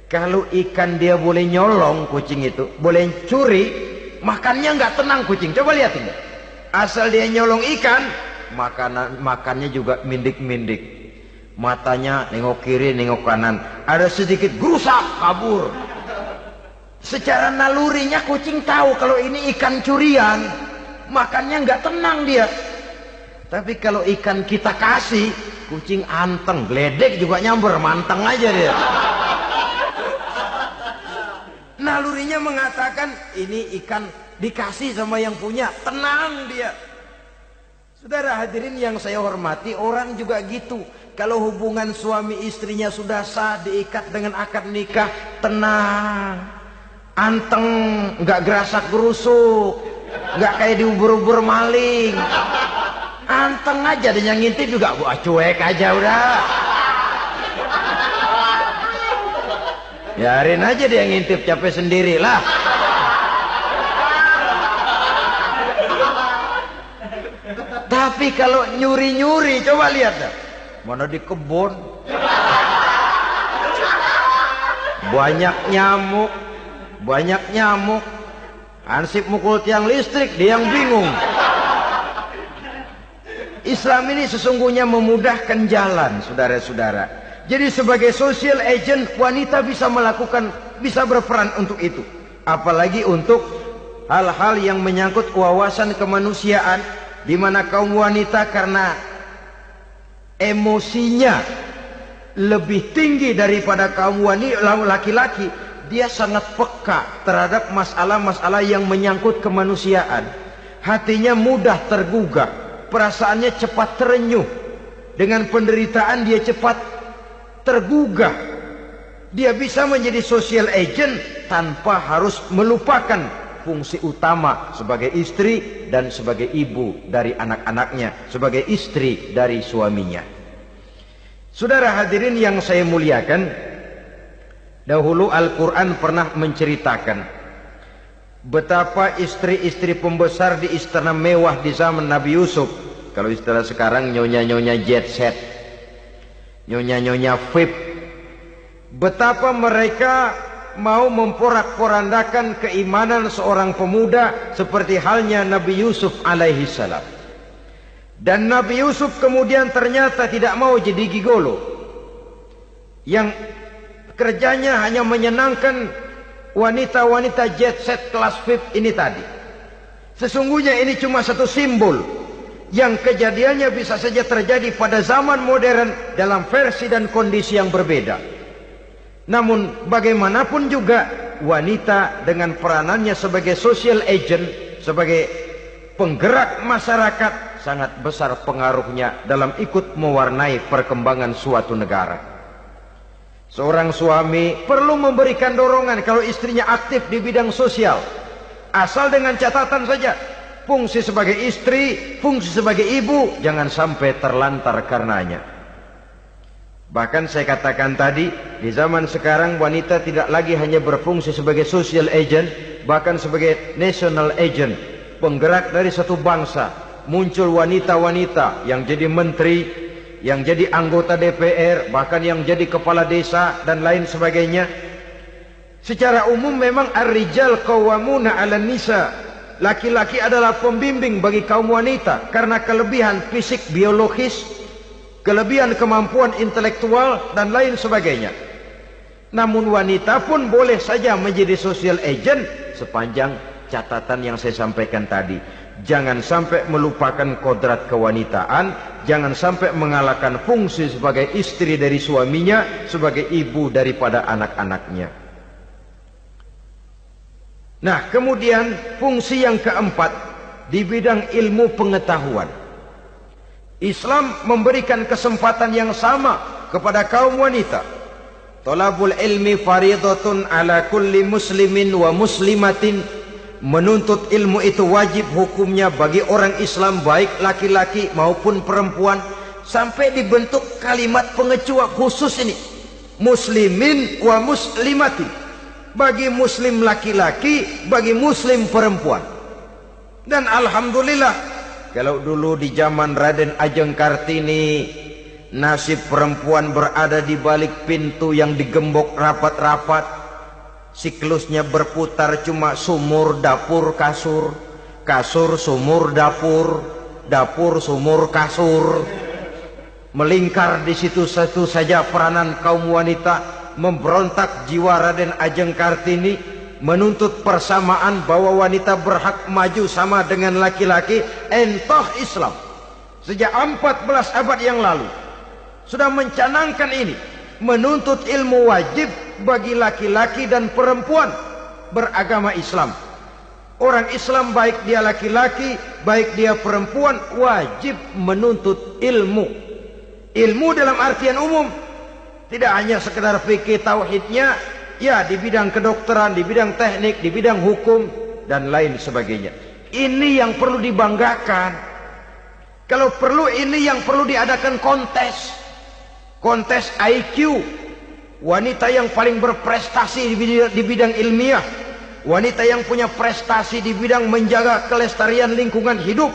Kalau ikan dia boleh nyolong, kucing itu boleh curi, makannya nggak tenang kucing. Coba lihat ini. Asal dia nyolong ikan, makannya juga mindik-mindik. Matanya nengok kiri, nengok kanan. Ada sedikit gerusak, kabur. Secara nalurinya kucing tahu kalau ini ikan curian, makannya nggak tenang dia. Tapi kalau ikan kita kasih, kucing anteng, geledek juga nyamber, manteng aja dia. Nalurinya mengatakan ini ikan dikasih sama yang punya, tenang dia. Saudara hadirin yang saya hormati, orang juga gitu. Kalau hubungan suami istrinya sudah sah, diikat dengan akad nikah, tenang, anteng, nggak gerasak gerusuk, nggak kayak diubur-ubur maling, anteng aja. Dan yang ngintip juga buat cuek aja udah. Biarin aja dia ngintip, capek sendirilah. Tapi kalau nyuri-nyuri, coba lihat dah. Mana di kebun banyak nyamuk, Hansip mukul tiang listrik, dia yang bingung. Islam ini sesungguhnya memudahkan jalan, saudara-saudara. Jadi sebagai social agent, wanita bisa melakukan, bisa berperan untuk itu. Apalagi untuk hal-hal yang menyangkut wawasan kemanusiaan, di mana kaum wanita karena emosinya lebih tinggi daripada kaum wanita laki-laki, dia sangat peka terhadap masalah-masalah yang menyangkut kemanusiaan. Hatinya mudah tergugah, perasaannya cepat terenyuh. Dengan penderitaan dia cepat tergugah. Dia bisa menjadi social agent tanpa harus melupakan fungsi utama sebagai istri dan sebagai ibu dari anak-anaknya, sebagai istri dari suaminya. Saudara hadirin yang saya muliakan, dahulu Al-Quran pernah menceritakan betapa istri-istri pembesar di istana mewah di zaman Nabi Yusuf, kalau istilah sekarang nyonya-nyonya jet set, nyonya-nyonya VIP, betapa mereka mau memporak-porandakan keimanan seorang pemuda seperti halnya Nabi Yusuf alaihi salam. Dan Nabi Yusuf kemudian ternyata tidak mau jadi gigolo yang kerjanya hanya menyenangkan wanita-wanita jet set kelas VIP ini tadi. Sesungguhnya ini cuma satu simbol yang kejadiannya bisa saja terjadi pada zaman modern dalam versi dan kondisi yang berbeda. Namun bagaimanapun juga, wanita dengan peranannya sebagai social agent, sebagai penggerak masyarakat, sangat besar pengaruhnya dalam ikut mewarnai perkembangan suatu negara. Seorang suami perlu memberikan dorongan kalau istrinya aktif di bidang sosial, asal dengan catatan saja, fungsi sebagai istri, fungsi sebagai ibu jangan sampai terlantar karenanya. Bahkan saya katakan tadi, di zaman sekarang wanita tidak lagi hanya berfungsi sebagai social agent, bahkan sebagai national agent, penggerak dari satu bangsa. Muncul wanita-wanita yang jadi menteri, yang jadi anggota DPR, bahkan yang jadi kepala desa dan lain sebagainya. Secara umum memang ar-rijal qawwamuna 'alan nisa. Laki-laki adalah pembimbing bagi kaum wanita karena kelebihan fisik biologis, kelebihan kemampuan intelektual dan lain sebagainya. Namun wanita pun boleh saja menjadi social agent sepanjang catatan yang saya sampaikan tadi. Jangan sampai melupakan kodrat kewanitaan, jangan sampai mengalahkan fungsi sebagai istri dari suaminya, sebagai ibu daripada anak-anaknya. Nah, kemudian fungsi yang keempat di bidang ilmu pengetahuan. Islam memberikan kesempatan yang sama kepada kaum wanita. Thalabul ilmi faridatun ala kulli muslimin wa muslimatin. Menuntut ilmu itu wajib hukumnya bagi orang Islam, baik laki-laki maupun perempuan. Sampai dibentuk kalimat pengecuali khusus ini, muslimin wa muslimatin. bagi muslim laki-laki, bagi muslim perempuan. Dan alhamdulillah, kalau dulu di zaman Raden Ajeng Kartini, nasib perempuan berada di balik pintu yang digembok rapat-rapat, siklusnya berputar cuma sumur, dapur, kasur, kasur, sumur, dapur, dapur, sumur, kasur. Melingkar di situ satu saja peranan kaum wanita. Memberontak jiwa Raden Ajeng Kartini, menuntut persamaan bahwa wanita berhak maju sama dengan laki-laki. Entah Islam sejak 14 abad yang lalu sudah mencanangkan ini, menuntut ilmu wajib bagi laki-laki dan perempuan beragama Islam. Orang Islam baik dia laki-laki, baik dia perempuan, wajib menuntut ilmu. Ilmu dalam artian umum, tidak hanya sekedar fikih tauhidnya, ya di bidang kedokteran, di bidang teknik, di bidang hukum dan lain sebagainya. Ini yang perlu dibanggakan. Kalau perlu, ini yang perlu diadakan kontes. Kontes IQ. Wanita yang paling berprestasi di bidang ilmiah, wanita yang punya prestasi di bidang menjaga kelestarian lingkungan hidup,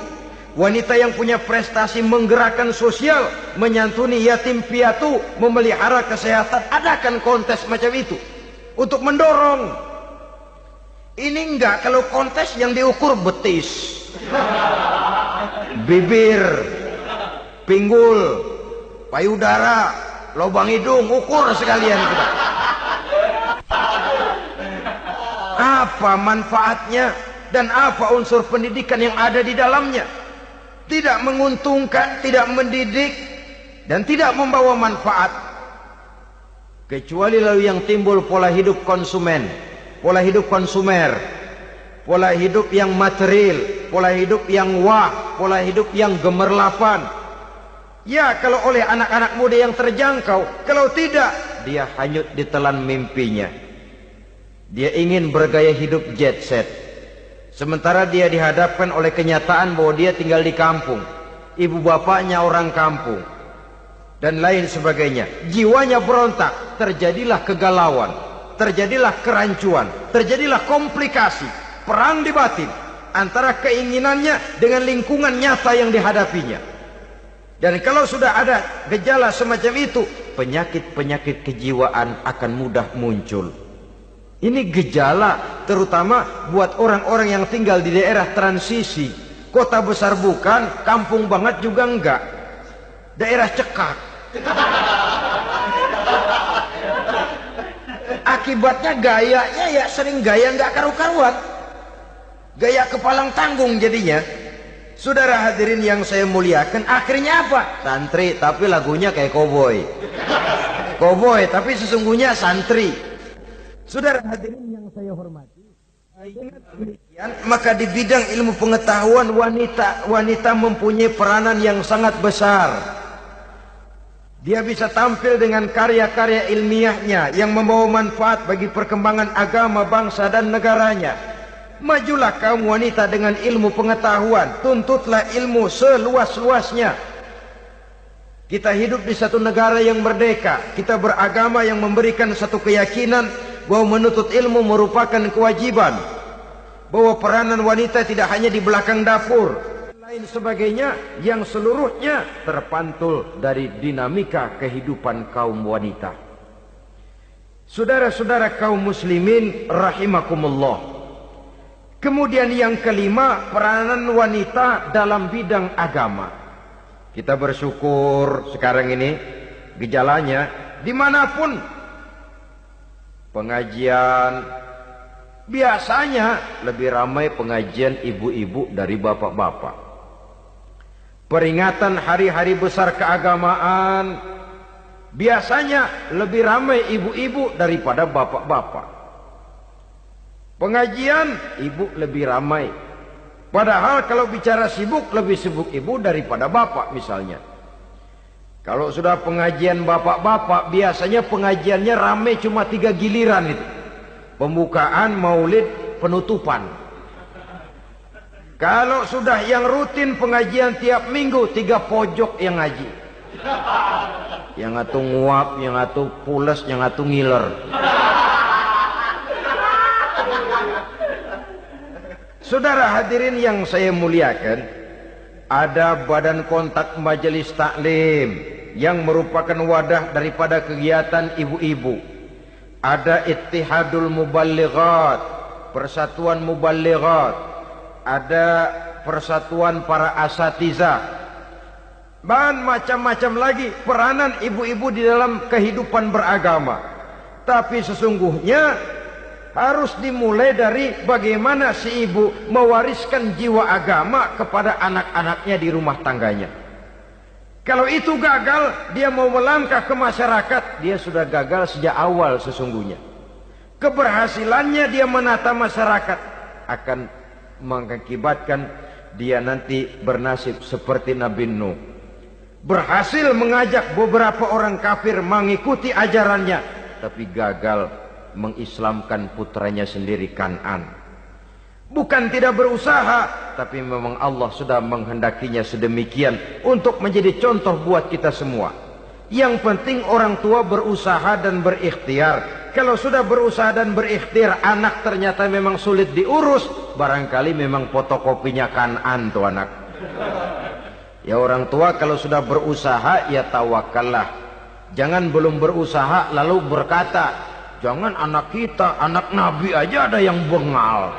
wanita yang punya prestasi menggerakkan sosial, menyantuni yatim piatu, memelihara kesehatan. Adakan kontes macam itu untuk mendorong. Ini enggak, kalau kontes yang diukur betis, bibir, pinggul, payudara, lubang hidung, ukur sekalian kita. Apa manfaatnya dan apa unsur pendidikan yang ada di dalamnya? Tidak menguntungkan, tidak mendidik, dan tidak membawa manfaat. Kecuali lalu yang timbul pola hidup konsumen, pola hidup konsumer, pola hidup yang material, pola hidup yang wah, pola hidup yang gemerlapan. Ya, kalau oleh anak-anak muda yang terjangkau. Kalau tidak, dia hanyut ditelan mimpinya. Dia ingin bergaya hidup jet set, sementara dia dihadapkan oleh kenyataan bahwa dia tinggal di kampung, ibu bapaknya orang kampung, dan lain sebagainya. Jiwanya berontak, terjadilah kegalauan, terjadilah kerancuan, terjadilah komplikasi, perang di batin antara keinginannya dengan lingkungan nyata yang dihadapinya. Dan kalau sudah ada gejala semacam itu, penyakit-penyakit kejiwaan akan mudah muncul. Ini gejala terutama buat orang-orang yang tinggal di daerah transisi. Kota besar bukan, kampung banget juga enggak. Daerah cekak. Akibatnya gayanya ya sering gaya enggak karu-karuan. Gaya kepalang tanggung jadinya. Saudara hadirin yang saya muliakan, akhirnya apa? Santri tapi lagunya kayak koboi. Koboi tapi sesungguhnya santri. Saudara hadirin yang saya hormati, maka di bidang ilmu pengetahuan wanita mempunyai peranan yang sangat besar. Dia bisa tampil dengan karya-karya ilmiahnya yang membawa manfaat bagi perkembangan agama, bangsa dan negaranya. Majulah kaum wanita dengan ilmu pengetahuan, tuntutlah ilmu seluas-luasnya. Kita hidup di satu negara yang merdeka, kita beragama yang memberikan satu keyakinan bahwa menuntut ilmu merupakan kewajiban, bahwa peranan wanita tidak hanya di belakang dapur, lain sebagainya yang seluruhnya terpantul dari dinamika kehidupan kaum wanita. Saudara-saudara kaum muslimin rahimakumullah. Kemudian yang kelima, peranan wanita dalam bidang agama. Kita bersyukur sekarang ini gejalanya dimanapun pengajian, biasanya lebih ramai pengajian ibu-ibu dari bapak-bapak. Peringatan hari-hari besar keagamaan, biasanya lebih ramai ibu-ibu daripada bapak-bapak. Pengajian, ibu lebih ramai. Padahal kalau bicara sibuk, lebih sibuk ibu daripada bapak misalnya. Kalau sudah pengajian bapak-bapak, biasanya pengajiannya ramai cuma 3 giliran itu. Pembukaan, maulid, penutupan. Kalau sudah yang rutin pengajian tiap minggu, 3 pojok yang ngaji. Yang atu nguap, yang atu pules, yang atu ngiler. Saudara hadirin yang saya muliakan, ada badan kontak majelis taklim yang merupakan wadah daripada kegiatan ibu-ibu. Ada Ittihadul Muballighat, Persatuan Muballighat. Ada Persatuan Para Asatizah. Dan macam-macam lagi peranan ibu-ibu di dalam kehidupan beragama. Tapi sesungguhnya harus dimulai dari bagaimana si ibu mewariskan jiwa agama kepada anak-anaknya di rumah tangganya. Kalau itu gagal, dia mau melangkah ke masyarakat, dia sudah gagal sejak awal sesungguhnya. Keberhasilannya dia menata masyarakat akan mengakibatkan dia nanti bernasib seperti Nabi Nuh. Berhasil mengajak beberapa orang kafir mengikuti ajarannya, tapi gagal mengislamkan putranya sendiri Kan'an. Bukan tidak berusaha, tapi memang Allah sudah menghendakinya sedemikian untuk menjadi contoh buat kita semua. Yang penting orang tua berusaha dan berikhtiar. Kalau sudah berusaha dan berikhtiar, anak ternyata memang sulit diurus, barangkali memang fotokopinya Kan'an tuh anak. Ya orang tua kalau sudah berusaha, ya tawakallah. Jangan belum berusaha lalu berkata, jangan anak kita, anak Nabi aja ada yang bengal.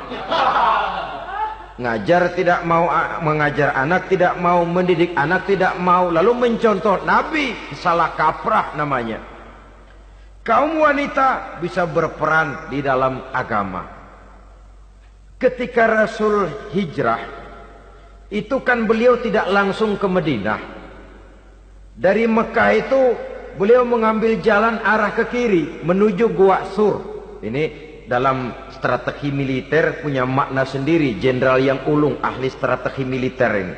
Ngajar tidak mau, mengajar anak tidak mau, mendidik anak tidak mau, lalu mencontoh Nabi, salah kaprah namanya. Kaum wanita bisa berperan di dalam agama. Ketika Rasul hijrah, itu kan beliau tidak langsung ke Madinah. Dari Mekah itu beliau mengambil jalan arah ke kiri menuju Gua Sur. Ini dalam strategi militer punya makna sendiri. Jenderal yang ulung, ahli strategi militer ini.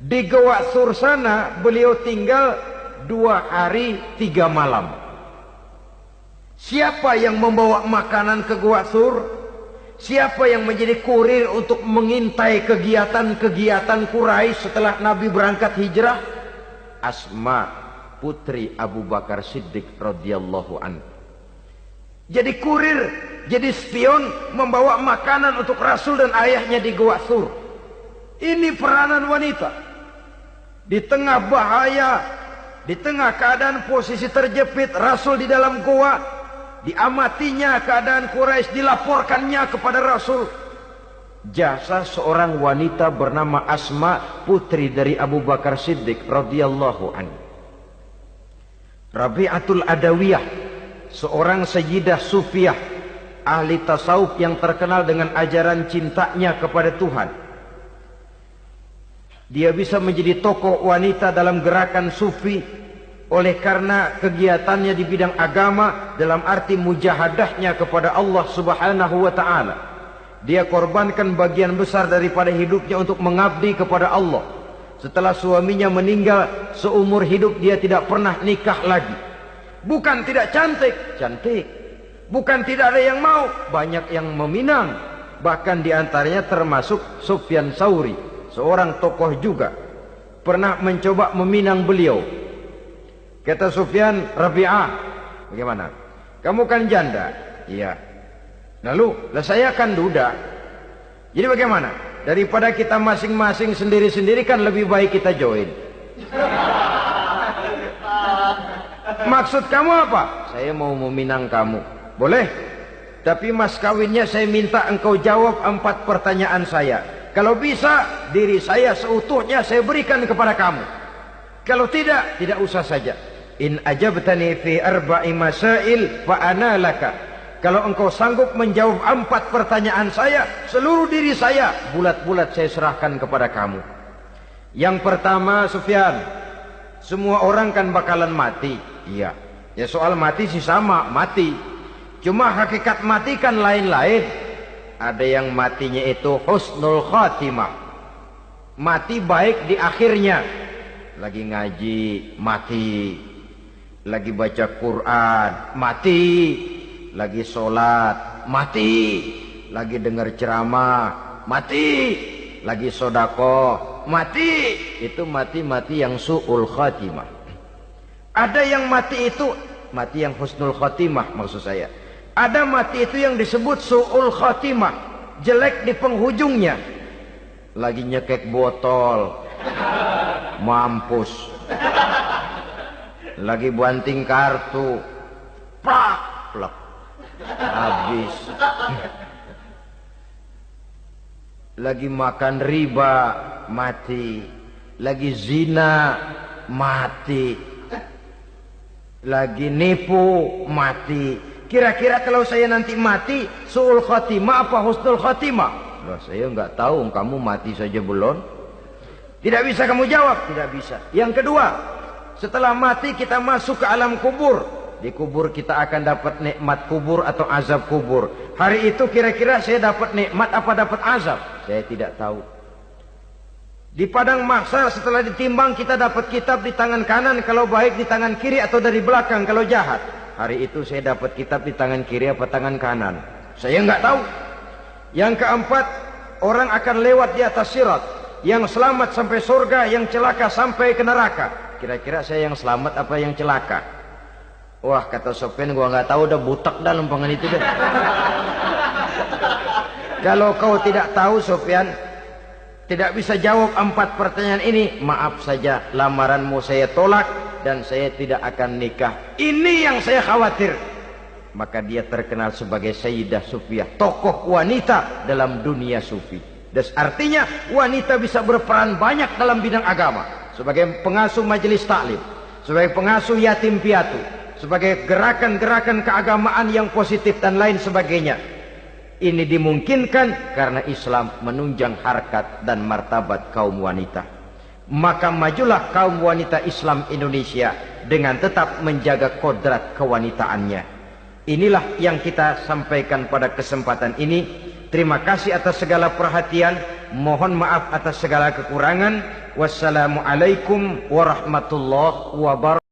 Di Gua Sur sana beliau tinggal 2 hari 3 malam. Siapa yang membawa makanan ke Gua Sur? Siapa yang menjadi kurir untuk mengintai kegiatan-kegiatan Quraisy setelah Nabi berangkat hijrah? Asma, putri Abu Bakar Siddiq radhiyallahu anhu. Jadi kurir, jadi spion, membawa makanan untuk Rasul dan ayahnya di Gua Sur. Ini peranan wanita. Di tengah bahaya, di tengah keadaan posisi terjepit, Rasul di dalam gua, diamatinya keadaan Quraisy, dilaporkannya kepada Rasul. Jasa seorang wanita bernama Asma, putri dari Abu Bakar Siddiq radhiyallahu anhu. Rabi'atul Adawiyah, seorang sayyidah sufiyah, ahli tasawuf yang terkenal dengan ajaran cintanya kepada Tuhan. Dia bisa menjadi tokoh wanita dalam gerakan sufi oleh karena kegiatannya di bidang agama dalam arti mujahadahnya kepada Allah Subhanahu wa taala. Dia korbankan bagian besar daripada hidupnya untuk mengabdi kepada Allah. Setelah suaminya meninggal, seumur hidup dia tidak pernah nikah lagi. Bukan tidak cantik, cantik. Bukan tidak ada yang mau, banyak yang meminang. Bahkan diantaranya termasuk Sufyan Tsauri, seorang tokoh juga. Pernah mencoba meminang beliau. Kata Sufyan, Rabi'ah, bagaimana? Kamu kan janda? Iya. Lalu, lah saya kan duda. Jadi bagaimana? Daripada kita masing-masing sendiri-sendiri kan lebih baik kita join. Maksud kamu apa? Saya mau meminang kamu. Boleh? Tapi mas kawinnya saya minta engkau jawab 4 pertanyaan saya. Kalau bisa, diri saya seutuhnya saya berikan kepada kamu. Kalau tidak, tidak usah saja. In ajabtani fi 4 masail fa ana laka. Kalau engkau sanggup menjawab 4 pertanyaan saya, seluruh diri saya bulat-bulat saya serahkan kepada kamu. Yang pertama, Sufyan, semua orang kan bakalan mati. Iya. Ya soal mati sih sama, mati. Cuma hakikat mati kan lain-lain. Ada yang matinya itu husnul khatimah. Mati baik di akhirnya. Lagi ngaji, mati. Lagi baca Quran, mati. Lagi sholat, mati. Lagi dengar ceramah, mati. Lagi sodako, mati. Itu mati-mati yang su'ul khatimah. Ada yang mati itu mati yang husnul khatimah maksud saya. Ada mati itu yang disebut su'ul khatimah, jelek di penghujungnya. Lagi nyekek botol, mampus. Lagi banting kartu, plak, plak, habis. Lagi makan riba, mati. Lagi zina, mati. Lagi nipu, mati. Kira-kira kalau saya nanti mati, su'ul khatimah apa husnul khatimah? Loh, saya nggak tahu, kamu mati saja belum. Tidak bisa kamu jawab, tidak bisa. Yang kedua, setelah mati kita masuk ke alam kubur. Di kubur kita akan dapat nikmat kubur atau azab kubur. Hari itu kira-kira saya dapat nikmat apa dapat azab? Saya tidak tahu. Di padang mahsyar setelah ditimbang kita dapat kitab di tangan kanan kalau baik, di tangan kiri atau dari belakang kalau jahat. Hari itu saya dapat kitab di tangan kiri apa tangan kanan? Saya nggak tahu. Yang keempat, orang akan lewat di atas sirat. Yang selamat sampai surga, yang celaka sampai ke neraka. Kira-kira saya yang selamat apa yang celaka? Wah, kata Sofyan, gua nggak tahu, udah butak dah lempangan itu deh. Kalau kau tidak tahu, Sofyan, tidak bisa jawab 4 pertanyaan ini, maaf saja, lamaranmu saya tolak dan saya tidak akan nikah. Ini yang saya khawatir. Maka dia terkenal sebagai Sayyidah Sufiyah, tokoh wanita dalam dunia sufi. Dan artinya wanita bisa berperan banyak dalam bidang agama, sebagai pengasuh majelis taklim, sebagai pengasuh yatim piatu, sebagai gerakan-gerakan keagamaan yang positif dan lain sebagainya. Ini dimungkinkan karena Islam menunjang harkat dan martabat kaum wanita. Maka majulah kaum wanita Islam Indonesia dengan tetap menjaga kodrat kewanitaannya. Inilah yang kita sampaikan pada kesempatan ini. Terima kasih atas segala perhatian. Mohon maaf atas segala kekurangan. Wassalamualaikum warahmatullahi wabarakatuh.